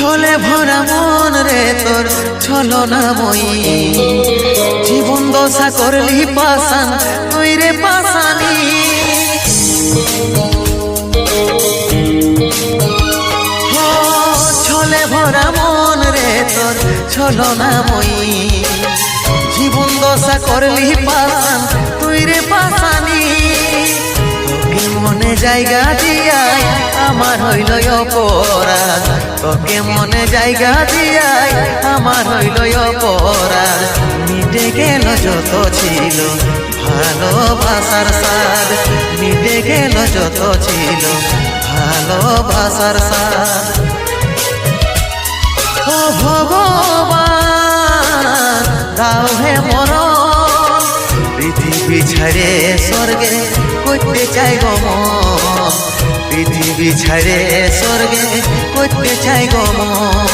ছলে ভরা মন রে তোর ছলনাময়ী, জীবন দশা করলি পাশান তুই রে পাশানি। ছলে ভরা মন রে তোর ছলনাময়ী, জীবন দশা করলি পাশান তুই রে পাশানি। তোকে মনে জায়গা দিয়াই আমার হইল অপরাধ, তোকে মনে জায়গা দিয়াই আমার হইল অপরাধ। মিটে গেল যত ছিল ভালোবাসার স্বাদ, মিটে গেল যত ছিল ভালোবাসার স্বাদ। ও ভগবান দাও হে মরণ, পৃথিবী ছাড়ে স্বর্গে করতে চাই গো মন, পৃথিবী ছাড়ে স্বর্গে করতে চাই গো মন।